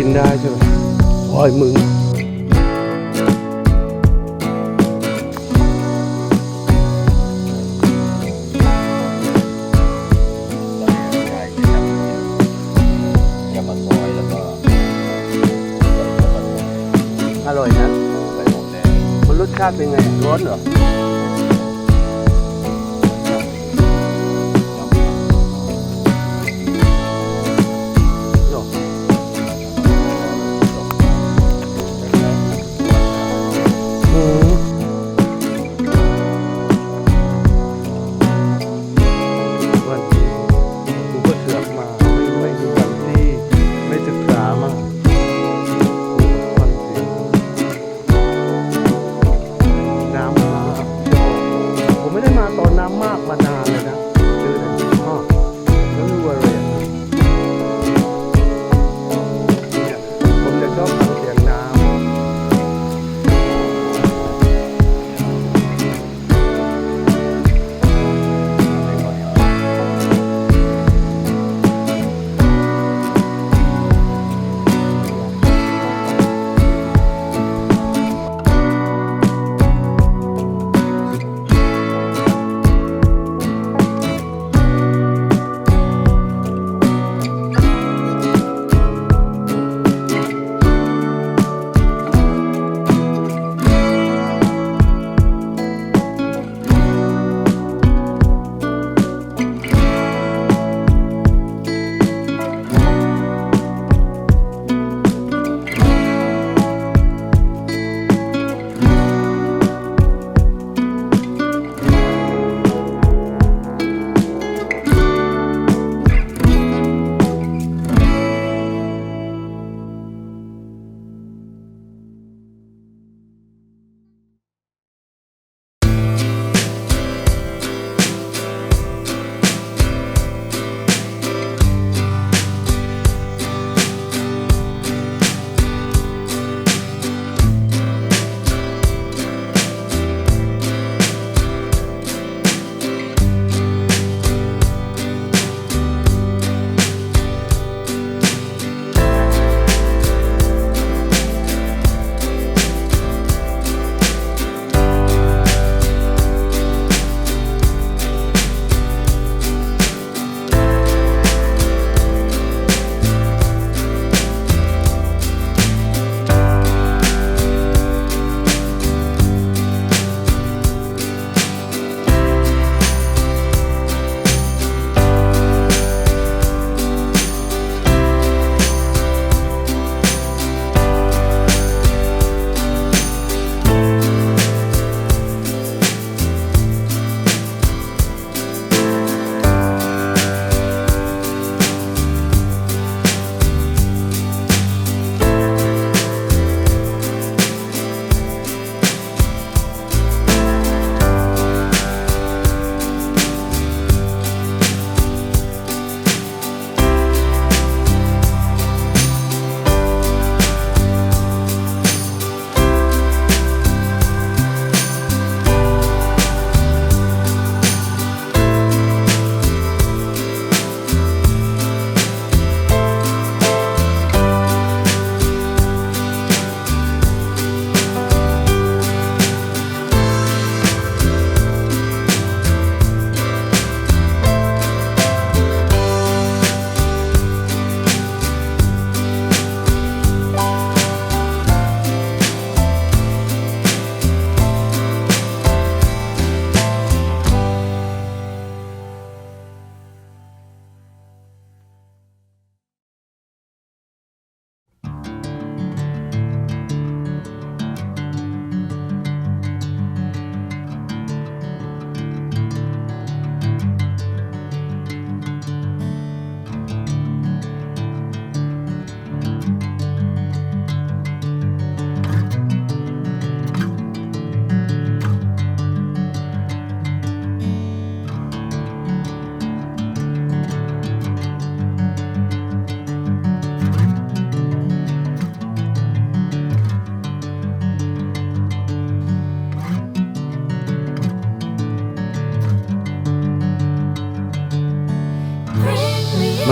กินได้ใช่ไหมโอ้ยมึงอร่อยนะมันรสชาติเป็นไงร้อนเหรอ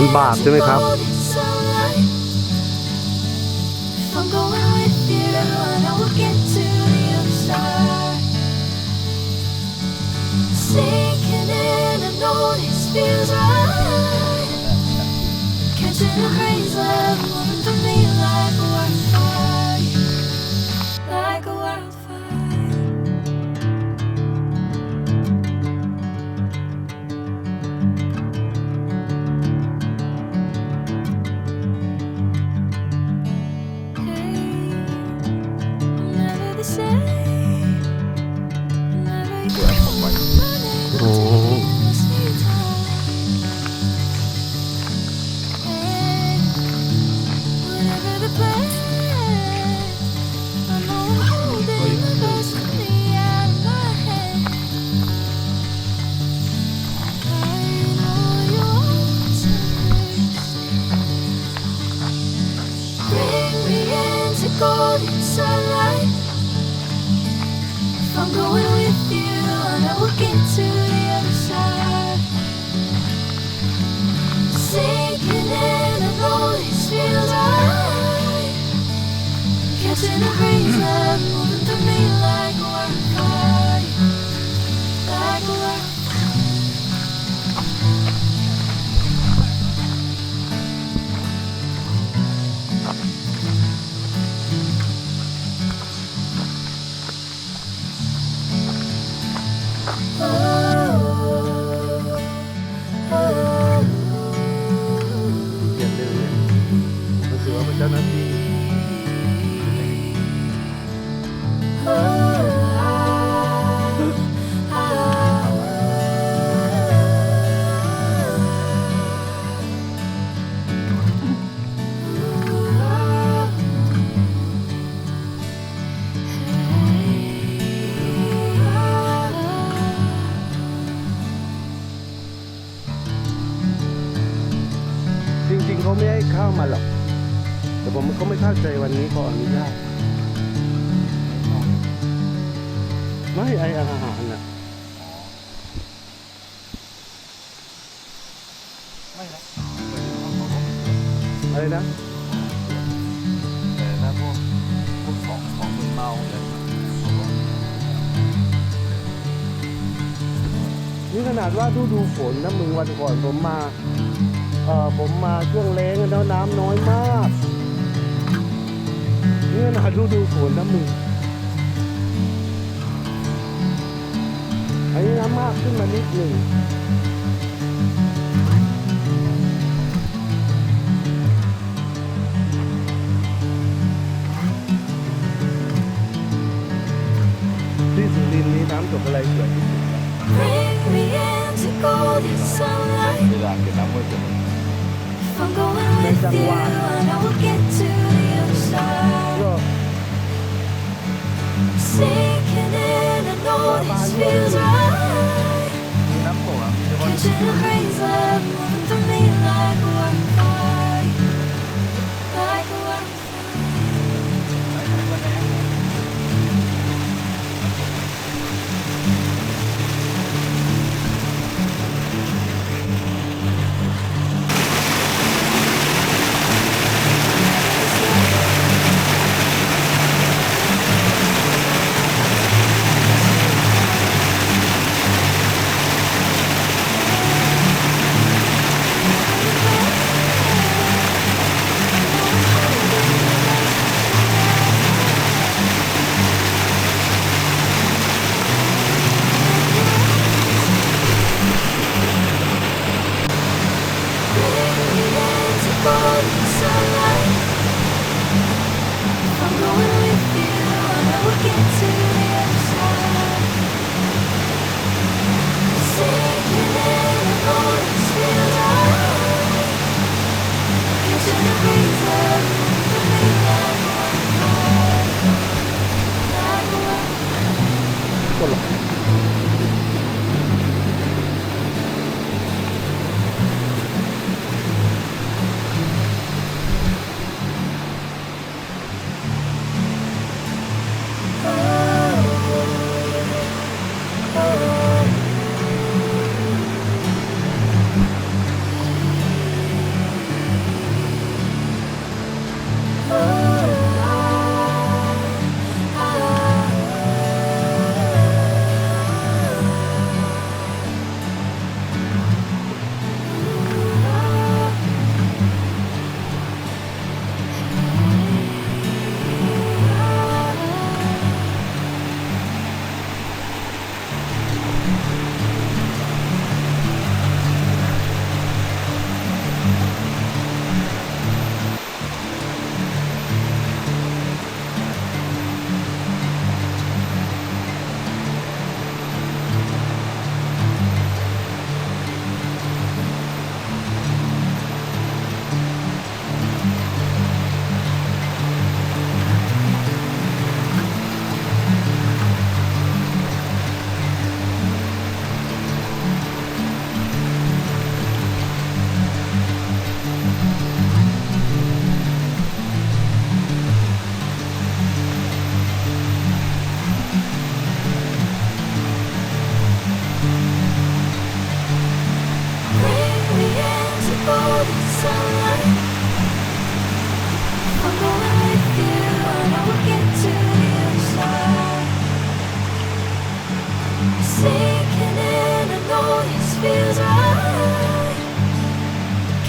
มันบาปใช่ไหมครับ sinking in, I know this feels right. Catching a breeze, love moving through me like a wildfire, like a wildfire. Hey, never the same. Never you call my name, I'll take it in a sweet time. Hey, whatever the plan, I know I'm holding the best of me out of my head. I know you want some. Bring me into golden sunlight. If I'm going with you, I know we'll get to the other side. Sinking in, I know this feels right. Catching a breeze, love moving through me like a wildfire, like a wildfire. Oh, oh, เปลี่ยนเรื่องเนี่ยรู้สึกว่าเป็นเจ้าหน้าที่ จริงๆเขาไม่ให้เข้ามาหรอก แต่ผมก็ไม่เข้าใจวันนี้เขาอนุญาตไม่ไออาหารน่ะ ไม่นะ อะไรนะ แต่ถ้าพวกของมึนเมาอะไร นี่ขนาดว่าฤดูฝนนะมึงวันก่อนผมมาช่วงแล้งแล้วน้ำน้อยมากนี่ขนาดฤดูฝนนะมึงอันนี้น้ำมากขึ้นมานิดหนึ่งที่สุรินทร์นี้น้ำตกอะไรสวยที่สุด bring me into golden sunlight. เวลาเก็บน้ำมืดจะ If I'm going with you, I know we'll get to the other side. ก็ Sinking in, I know this feels right. มีน้ำตกอ่ะเฉพาะ Catching a breeze, love moving through me like a wildfire, like a wildfire. ก็หรอก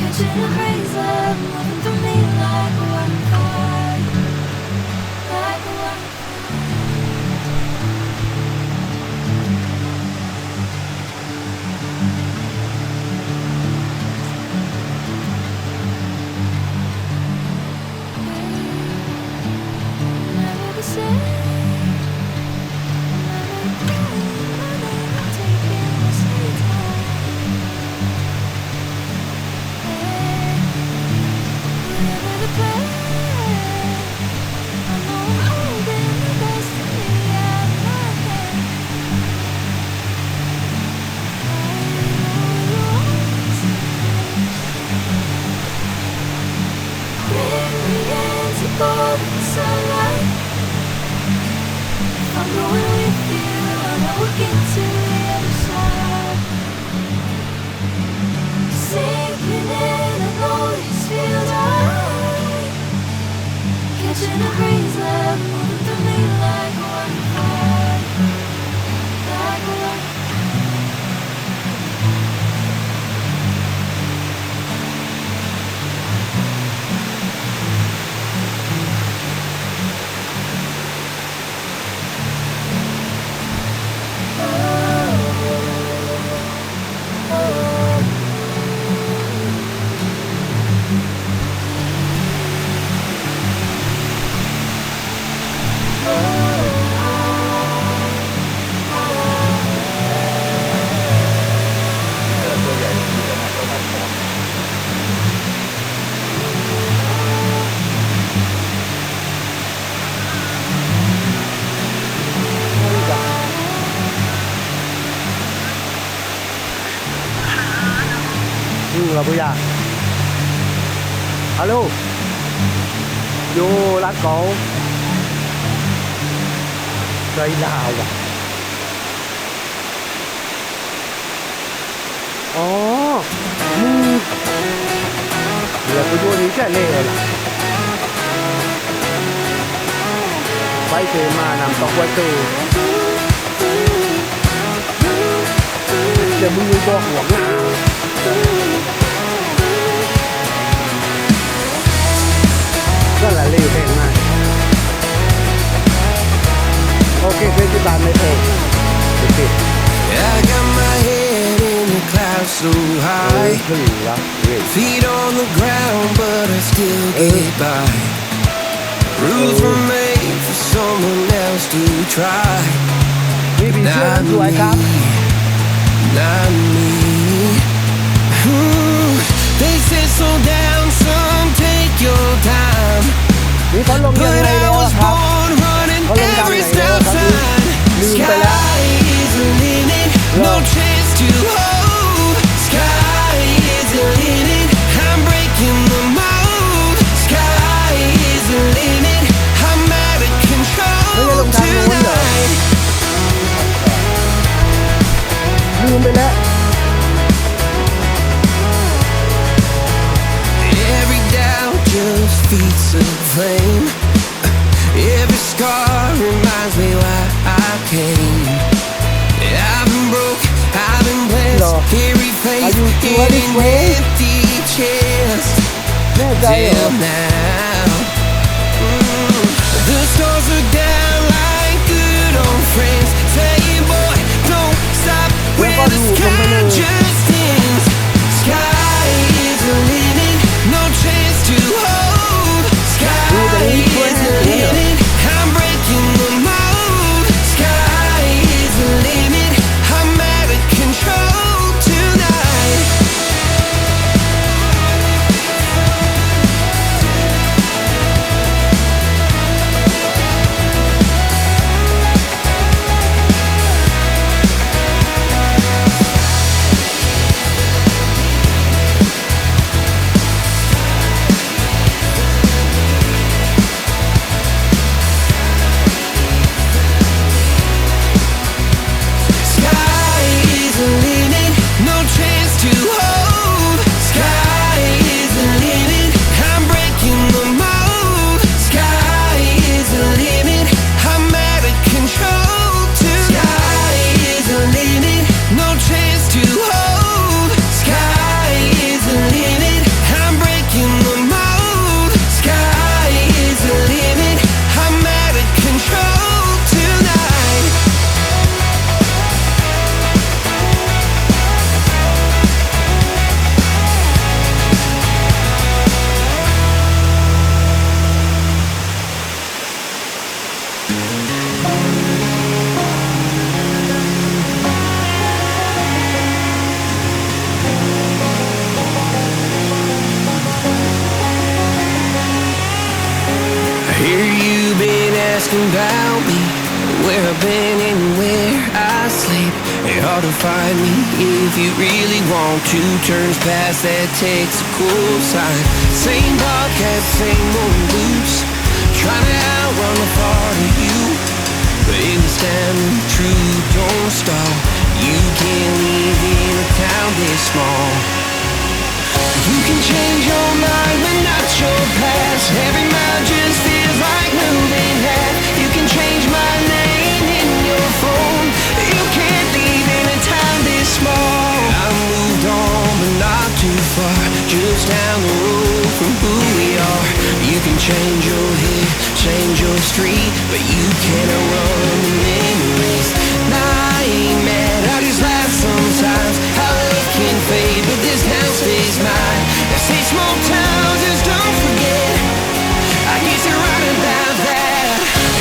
Catching a breeze of moving through me like a wildfire, like a wildfire. Never the same. I'm going with you, and I will get to the other side. Sinking in, I know this feels right. Catching a breeze left moving through me like a wildfire, like a wildfire. là bây giờ alo vô lá cổ cây đào à ồ giờ tôi vô đi cái này là bay từ mà nằm tóc quay từ giờมึงอยู่บอกหัวหน้าrất là liều hẹn mà ok cái bàn này thôi được I got my head in the clouds so high, feet on the ground but I still get by. Rules were made for someone else to try, not me, not me. They say slow down, some take your time, but I was born running every stop sign. Sky is the limit, no chance to hold. Sky is the limit, I'm breaking the mold. Sky is the limit, I'm out of control tonight. ลืมไปแล้ว Every doubt just feeds a flame. Every scar reminds me why I came. I've been broke, I've been blessed. Carry faith in an empty chest. Till now, the stars are down like good old friends, saying, boy, don't stop where the sky just ends. Sky is the limit, no chance to hold. Sky is the limit, I'm breaking the mold. Sky is the limit, I'm out of control tonight. asking about me, where I've been and where I sleep. It's hard to find me if you really want to. Turns past that takes a cool sign. Same podcast, same old loops, trying to outrun the thought of you. But in the standing true, don't stop. You can't live in a town this small. You can change your mind but not your past. Every mile just feels like moving half. You can change my name in your phone. You can't leave in a town this small. I moved on but not too far, just down the road from who we are. You can change your head, change your street, but you can't run the memories. And I ain't mad, I just laugh sometimes. How love can fade, but this town stays mine. They say small towns just don't forget. I guess you're right about that.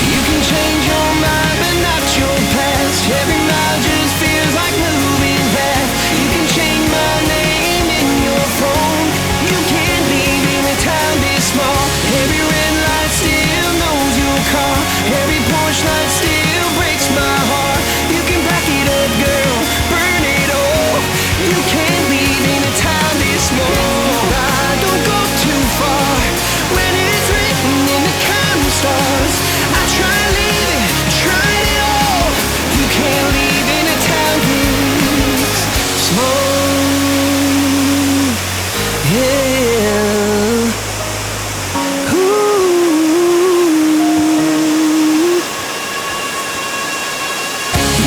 You can change your mind, but not your past. Every mile just feels like moving back. You can change my name in your phone. You can't leave in a town this small. Every red light still knows your car. Every porch light still breaks my heart. You can back it up, girl, burn it all. You can't leave in a town this small. I don't go too far when it's written in the common stars. I try leaving, tried it all. You can't leave in a town this small. Yeah.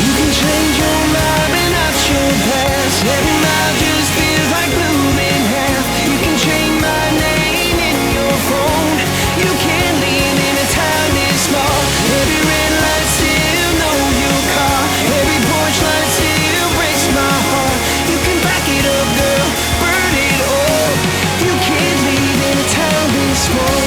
You can change your mind but not your past. Every mile just feels like moving half. You can change my name in your phone. You can't leave in a town this small. Every red light still knows your car. Every porch light still breaks my heart. You can back it up, girl, burn it all. You can't leave in a town this small.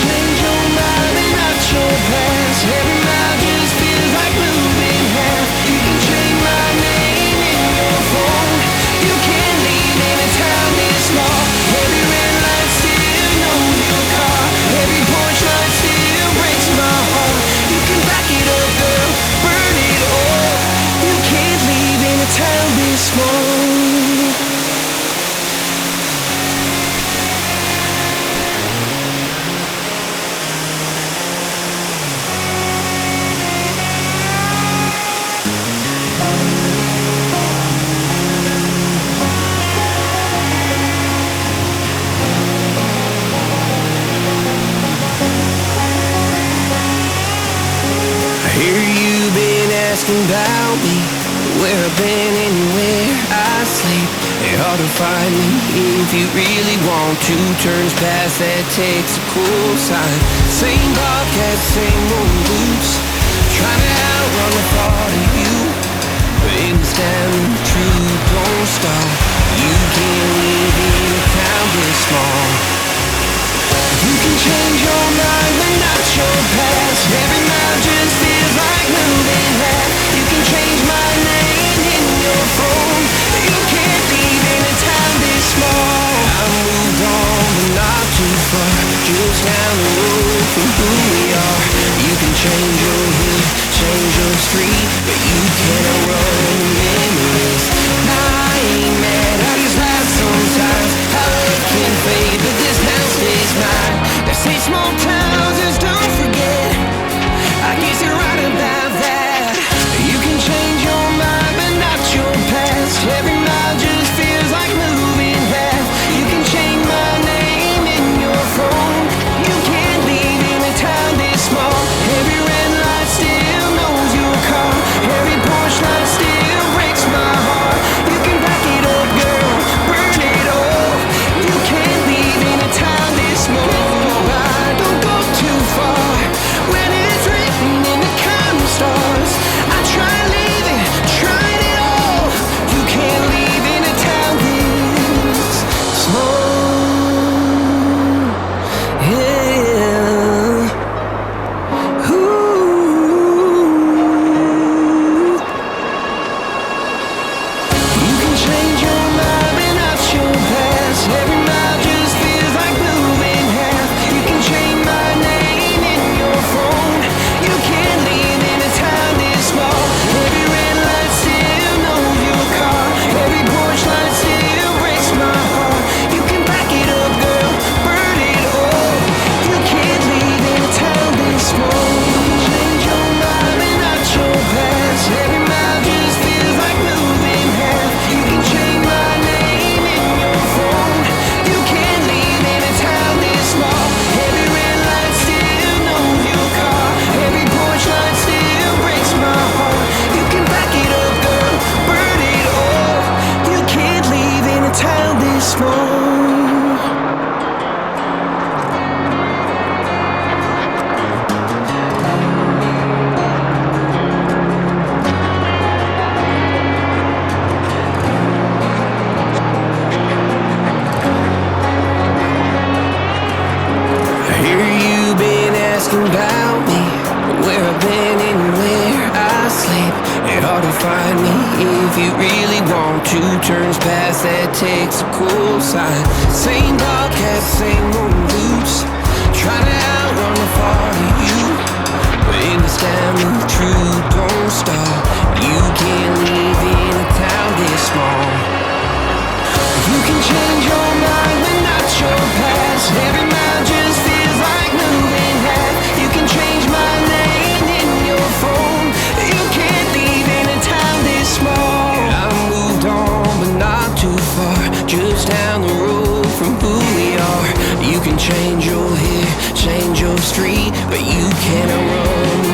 Change your mind but not your past. Every mile just feels like moving half. You can change my name in your phone. You can't leave in a town this small. Every red light still knows your car. Every porch light still breaks my heart. You can back it up, girl, burn it all. You can't leave in a town this small. I hear you've been asking about me, where I've been and where I sleep. It's hard to find me if you really want to. Turns past that takes a cool sign. Same podcast, same old loops, trying to outrun the thought of you. But in the standing true, don't stop. You can't live in a town this small. You can change your mind but not your past. Every mile just feels like moving half. You can change my name in your phone. You can't leave in a town this small. I moved on but not too far, just down the road from who we are. You can change your head, change your street, but you can't run the memories. And I ain't mad, I just laugh sometimes. How love can fade, but this town stays mine. They say small towns just don't forget. I guess you're right about that. You can change your mind but not your past. Every mile just feels like moving half. You can change my name in your phone. You can't leave in a town this small. Every red light still knows your car. Every porch light still Here you been asking about me, where I've been and where I sleep. It's hard to find me if you really want to. Turns past that takes a cool sign. Same podcast, same old boots. Trying to outrun the thought of you, but in this time the truth don't stop. You can't live in a town this small. You can change your mind, but not your past. Every mile just feels like moving half. You can change my name in your phone. You can't live in a town this small. I moved on, but not too far. Just down the road from who we are. You can change your hair, change your street, but you can't run